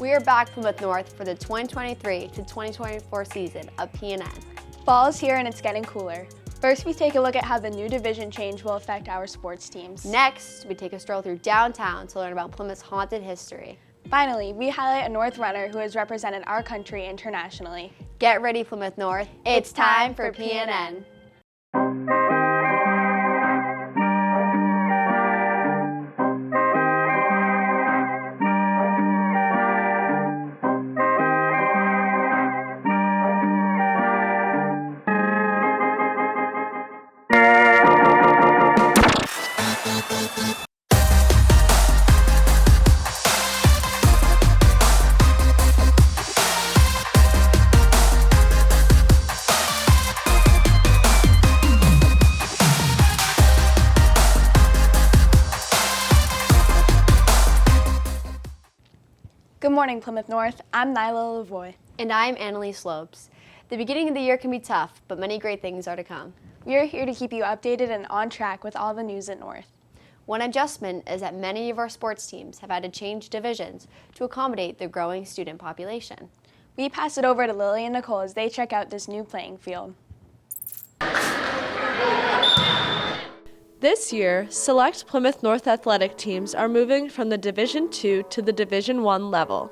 We are back Plymouth North for the 2023 to 2024 season of PNN. Fall is here and it's getting cooler. First, we take a look at how the new division change will affect our sports teams. Next, we take a stroll through downtown to learn about Plymouth's haunted history. Finally, we highlight a North runner who has represented our country internationally. Get ready, Plymouth North. It's time for PNN. Good morning, Plymouth North. I'm Nyla Lavoie. And I'm Annalise Slopes. The beginning of the year can be tough, but many great things are to come. We are here to keep you updated and on track with all the news at North. One adjustment is that many of our sports teams have had to change divisions to accommodate the growing student population. We pass it over to Lily and Nicole as they check out this new playing field. This year, select Plymouth North athletic teams are moving from the Division II to the Division I level.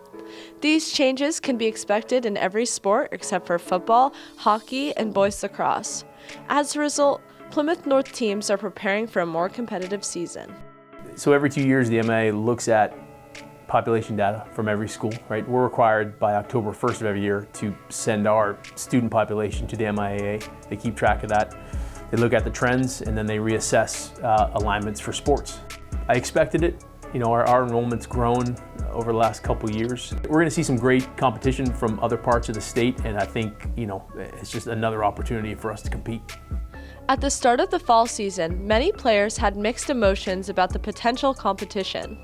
These changes can be expected in every sport except for football, hockey, and boys lacrosse. As a result, Plymouth North teams are preparing for a more competitive season. So every 2 years, the MA looks at population data from every school, right? We're required by October 1st of every year to send our student population to the MIAA. They keep track of that. They look at the trends and then they reassess alignments for sports. I expected it. You know, our enrollment's grown over the last couple years. We're going to see some great competition from other parts of the state, and I think, you know, it's just another opportunity for us to compete. At the start of the fall season, many players had mixed emotions about the potential competition.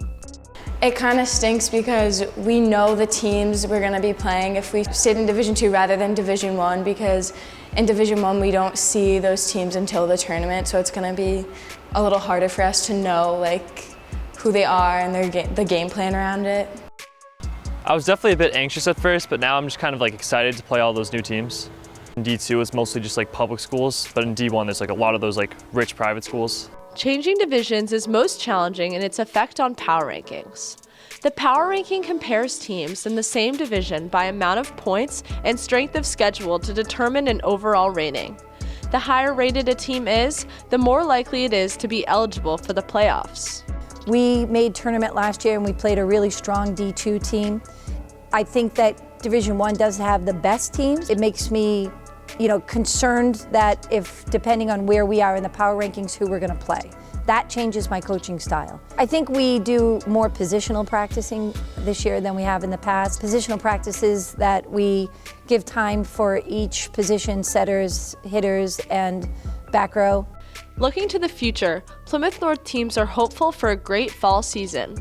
It kind of stinks because we know the teams we're going to be playing if we stayed in Division II rather than Division I, because in Division I we don't see those teams until the tournament, so it's going to be a little harder for us to know like who they are and the game plan around it. I was definitely a bit anxious at first, but now I'm just kind of like excited to play all those new teams. In D2 it's mostly just like public schools, but in D1 there's like a lot of those like rich private schools. Changing divisions is most challenging in its effect on power rankings. The power ranking compares teams in the same division by amount of points and strength of schedule to determine an overall rating. The higher rated a team is, the more likely it is to be eligible for the playoffs. We made tournament last year and we played a really strong D2 team. I think that Division I does have the best teams. It makes me concerned that if, depending on where we are in the power rankings, who we're going to play. That changes my coaching style. I think we do more positional practicing this year than we have in the past. Positional practices that we give time for each position, setters, hitters, and back row. Looking to the future, Plymouth North teams are hopeful for a great fall season.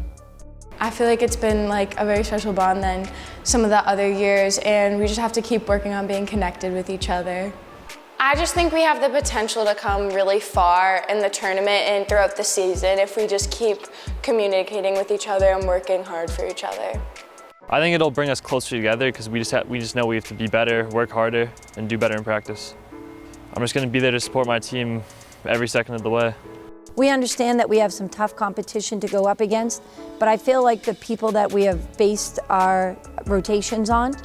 I feel like it's been like a very special bond than some of the other years, and we just have to keep working on being connected with each other. I just think we have the potential to come really far in the tournament and throughout the season if we just keep communicating with each other and working hard for each other. I think it'll bring us closer together because we just know we have to be better, work harder, and do better in practice. I'm just going to be there to support my team every second of the way. We understand that we have some tough competition to go up against, but I feel like the people that we have based our rotations on,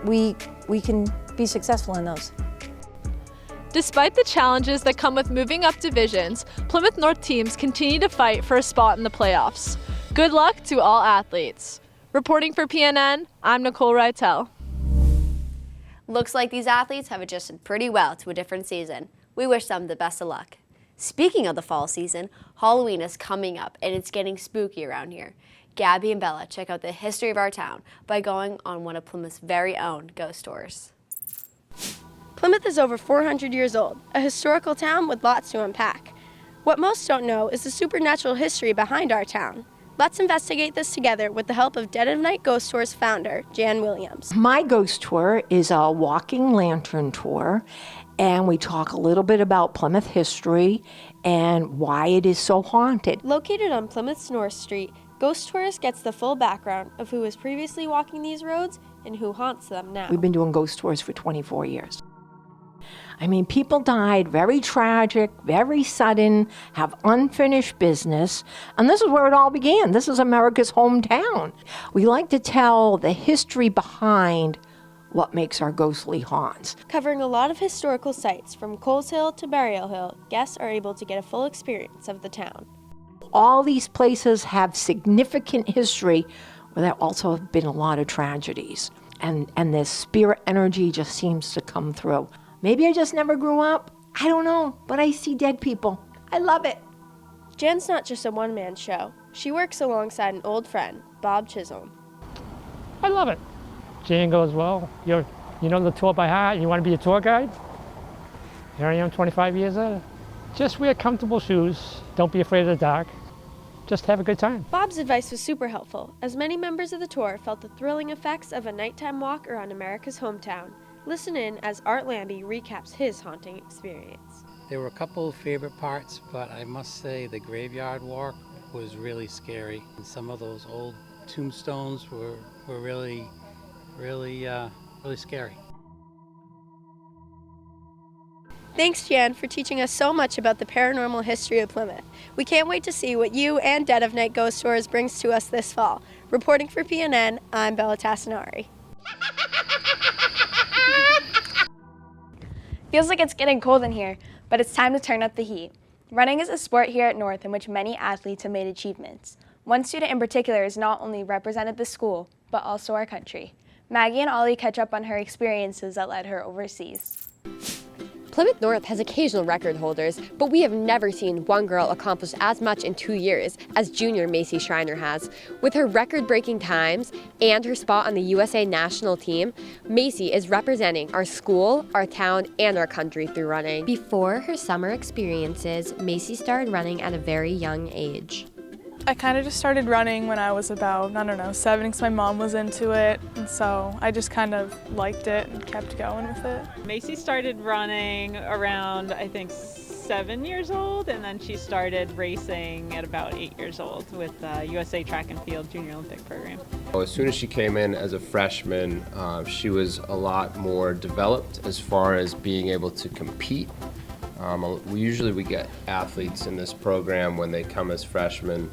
we can be successful in those. Despite the challenges that come with moving up divisions, Plymouth North teams continue to fight for a spot in the playoffs. Good luck to all athletes. Reporting for PNN, I'm Nicole Reitel. Looks like these athletes have adjusted pretty well to a different season. We wish them the best of luck. Speaking of the fall season, Halloween is coming up and it's getting spooky around here. Gabby and Bella check out the history of our town by going on one of Plymouth's very own ghost tours. Plymouth is over 400 years old, a historical town with lots to unpack. What most don't know is the supernatural history behind our town. Let's investigate this together with the help of Dead of Night Ghost Tour's founder, Jan Williams. My ghost tour is a walking lantern tour, and we talk a little bit about Plymouth history and why it is so haunted. Located on Plymouth's North Street, Ghost Tours gets the full background of who was previously walking these roads and who haunts them now. We've been doing ghost tours for 24 years. I mean, people died, very tragic, very sudden, have unfinished business, and this is where it all began. This is America's hometown. We like to tell the history behind what makes our ghostly haunts. Covering a lot of historical sites from Coles Hill to Burial Hill, guests are able to get a full experience of the town. All these places have significant history, but there also have been a lot of tragedies, and this spirit energy just seems to come through. Maybe I just never grew up. I don't know, but I see dead people. I love it. Jan's not just a one-man show. She works alongside an old friend, Bob Chisholm. I love it. Jan goes, well, you know the tour by heart. You want to be a tour guide? Here I am, 25 years later. Just wear comfortable shoes. Don't be afraid of the dark. Just have a good time. Bob's advice was super helpful, as many members of the tour felt the thrilling effects of a nighttime walk around America's hometown. Listen in as Art Lambie recaps his haunting experience. There were a couple of favorite parts, but I must say the graveyard walk was really scary. And some of those old tombstones were really scary. Thanks, Jan, for teaching us so much about the paranormal history of Plymouth. We can't wait to see what you and Dead of Night Ghost Tours brings to us this fall. Reporting for PNN, I'm Bella Tassinari. Feels like it's getting cold in here, but it's time to turn up the heat. Running is a sport here at North in which many athletes have made achievements. One student in particular has not only represented the school, but also our country. Maggie and Ollie catch up on her experiences that led her overseas. Plymouth North has occasional record holders, but we have never seen one girl accomplish as much in 2 years as junior Macey Schreiner has. With her record-breaking times and her spot on the USA national team, Macey is representing our school, our town, and our country through running. Before her summer experiences, Macey started running at a very young age. I kind of just started running when I was about, 7, because my mom was into it, and so I just kind of liked it and kept going with it. Macey started running around, I think, 7 years old, and then she started racing at about 8 years old with the USA Track and Field Junior Olympic program. As soon as she came in as a freshman, she was a lot more developed as far as being able to compete. We get athletes in this program when they come as freshmen.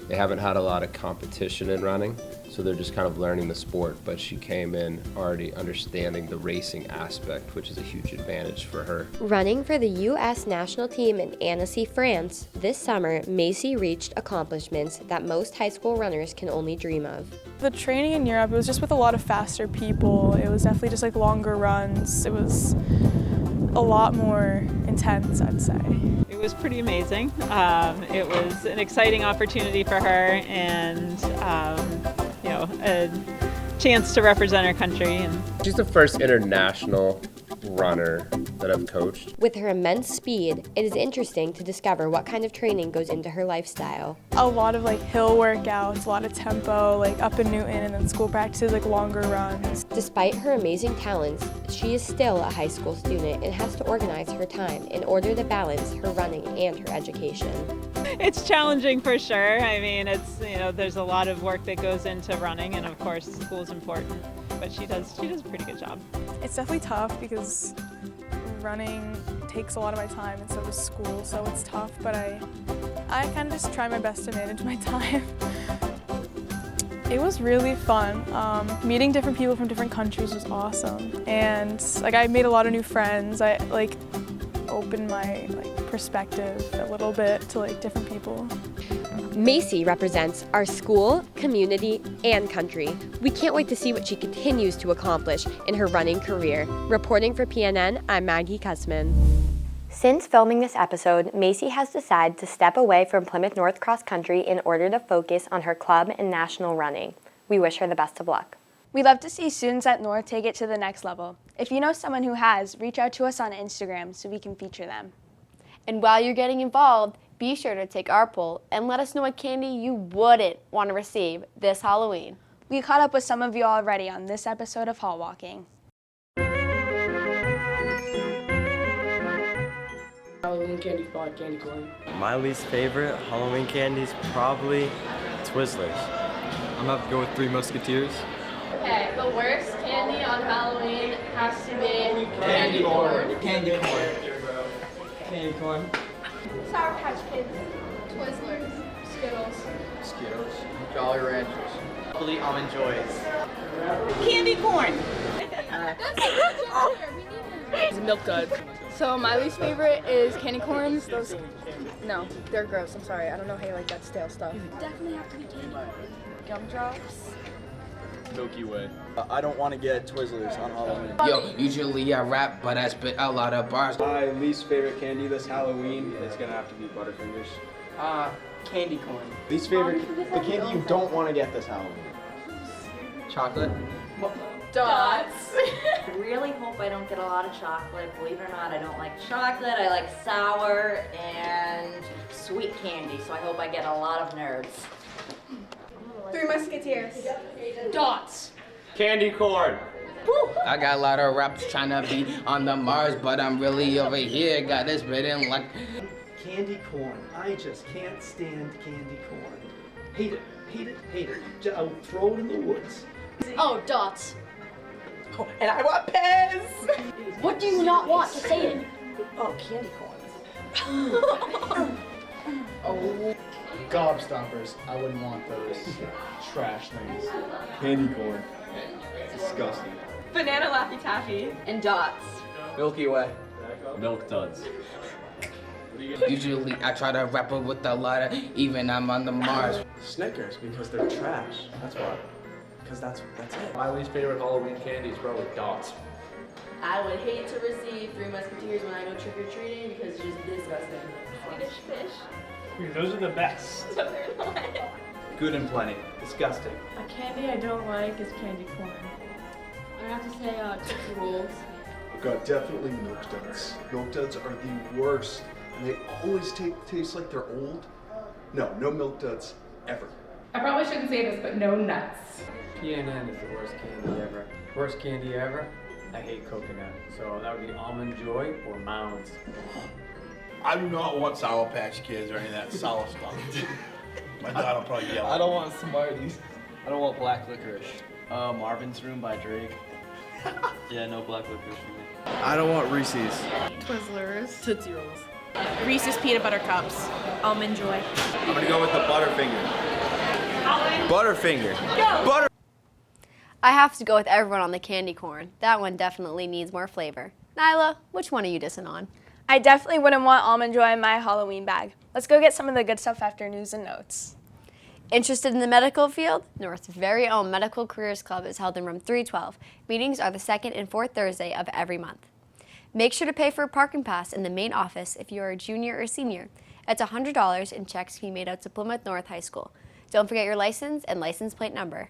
They haven't had a lot of competition in running, so they're just kind of learning the sport, but she came in already understanding the racing aspect, which is a huge advantage for her. Running for the U.S. national team in Annecy, France, this summer, Macey reached accomplishments that most high school runners can only dream of. The training in Europe, it was just with a lot of faster people. It was definitely just like longer runs. It was a lot more intense, I'd say. It was pretty amazing. It was an exciting opportunity for her, and a chance to represent our country. And she's the first international runner that I've coached. With her immense speed, it is interesting to discover what kind of training goes into her lifestyle. A lot of hill workouts, a lot of tempo, up in Newton, and then school practices, longer runs. Despite her amazing talents, she is still a high school student and has to organize her time in order to balance her running and her education. It's challenging for sure. I mean, there's a lot of work that goes into running, and of course school's important, but she does a pretty good job. It's definitely tough because running takes a lot of my time, and so does school, so it's tough, but I kind of just try my best to manage my time. It was really fun. Meeting different people from different countries was awesome, and I made a lot of new friends. I opened my perspective a little bit to different people. Macey represents our school, community, and country. We can't wait to see what she continues to accomplish in her running career. Reporting for PNN, I'm Maggie Kussman. Since filming this episode, Macey has decided to step away from Plymouth North Cross Country in order to focus on her club and national running. We wish her the best of luck. We love to see students at North take it to the next level. If you know someone who has, reach out to us on Instagram so we can feature them. And while you're getting involved, be sure to take our poll and let us know what candy you wouldn't want to receive this Halloween. We caught up with some of you already on this episode of Hall Walking. Halloween candy spot, candy corn. My least favorite Halloween candy is probably Twizzlers. I'm gonna have to go with Three Musketeers. Okay, the worst candy on Halloween has to be candy corn. Candy corn. Candy corn. Sour Patch Kids, Twizzlers, Skittles. Skittles. Jolly Ranchers. Probably Almond Joys. Candy corn. Milk duds. So my least favorite is candy corns. Those, no, they're gross. I'm sorry. I don't know how you like that stale stuff. Definitely have to be candy corn. Gumdrops. Milky Way. I don't want to get Twizzlers on Halloween. Yo, usually I rap, but I spit a lot of bars. My least favorite candy this Halloween is gonna have to be Butterfingers. Candy corn. Least favorite, the candy you don't want to get this Halloween. Chocolate. Dots. I really hope I don't get a lot of chocolate. Believe it or not, I don't like chocolate. I like sour and sweet candy, so I hope I get a lot of nerds. Three Musketeers. Dots. Candy corn. I got a lot of raps trying to be on the Mars, but I'm really over here. Got this spitting like candy corn. I just can't stand candy corn. Hate it, hate it, hate it. I'll throw it in the woods. Oh, dots. Oh, and I want Pez. What do you not want to say it? Oh, candy corns. Oh. Gobstoppers. I wouldn't want those trash things. Candy corn. Disgusting. Banana Laffy Taffy. And dots. Milky Way. Milk duds. usually I try to rap it with a lot of even I'm on the Mars. Snickers, because they're trash. That's why. Because that's it. My least favorite Halloween candy is probably Dots. I would hate to receive Three Musketeers when I go trick-or-treating because it's just disgusting. Swedish fish. Those are the best. So they're not. Good and plenty. Disgusting. A candy I don't like is candy corn. I have to say Tootsie Rolls. I've got definitely Milk Duds. Milk Duds are the worst, and they always taste like they're old. No Milk Duds ever. I probably shouldn't say this, but no nuts. PNN is the worst candy ever. Worst candy ever? I hate coconut. So that would be Almond Joy or Mounds. I do not want Sour Patch Kids or any of that sour stuff. My dad will probably yell. I don't want Smarties. I don't want black licorice. Marvin's Room by Drake. Yeah, no black licorice for me. I don't want Reese's. Twizzlers. Tootsie Rolls. Reese's Peanut Butter Cups. Almond Joy. I'm gonna go with the Butterfinger. Butterfinger. Butter. I have to go with everyone on the candy corn. That one definitely needs more flavor. Nyla, which one are you dissing on? I definitely wouldn't want Almond Joy in my Halloween bag. Let's go get some of the good stuff after news and notes. Interested in the medical field? North's very own Medical Careers Club is held in room 312. Meetings are the second and fourth Thursday of every month. Make sure to pay for a parking pass in the main office if you are a junior or senior. It's $100 and checks can be made out to Plymouth North High School. Don't forget your license and license plate number.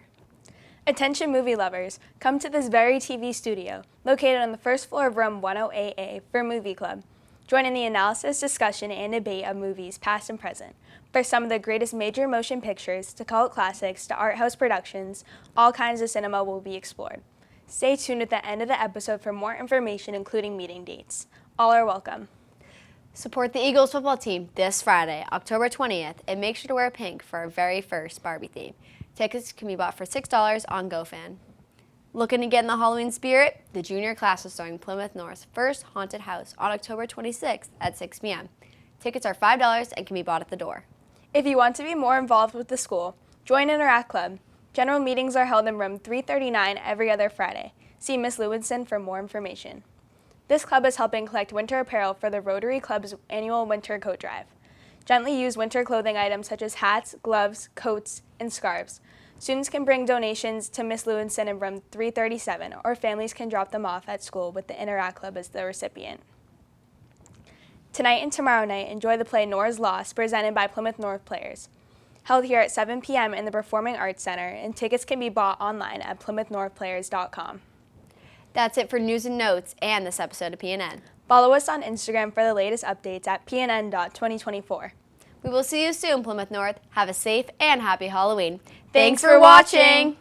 Attention movie lovers, come to this very TV studio, located on the first floor of room 108A for Movie Club. Join in the analysis, discussion, and debate of movies past and present. For some of the greatest major motion pictures, to cult classics, to art house productions, all kinds of cinema will be explored. Stay tuned at the end of the episode for more information, including meeting dates. All are welcome. Support the Eagles football team this Friday, October 20th, and make sure to wear pink for our very first Barbie theme. Tickets can be bought for $6 on GoFan. Looking to get in the Halloween spirit? The junior class is starting Plymouth North's first haunted house on October 26th at 6 p.m. Tickets are $5 and can be bought at the door. If you want to be more involved with the school, join Interact Club. General meetings are held in room 339 every other Friday. See Ms. Lewinson for more information. This club is helping collect winter apparel for the Rotary Club's annual winter coat drive. Gently used winter clothing items such as hats, gloves, coats, and scarves. Students can bring donations to Ms. Lewinson in room 337, or families can drop them off at school with the Interact Club as the recipient. Tonight and tomorrow night, enjoy the play Nora's Lost, presented by Plymouth North Players. Held here at 7 p.m. in the Performing Arts Center, and tickets can be bought online at PlymouthNorthPlayers.com. That's it for news and notes and this episode of PNN. Follow us on Instagram for the latest updates at pnn.2024. We will see you soon, Plymouth North. Have a safe and happy Halloween. Thanks for watching.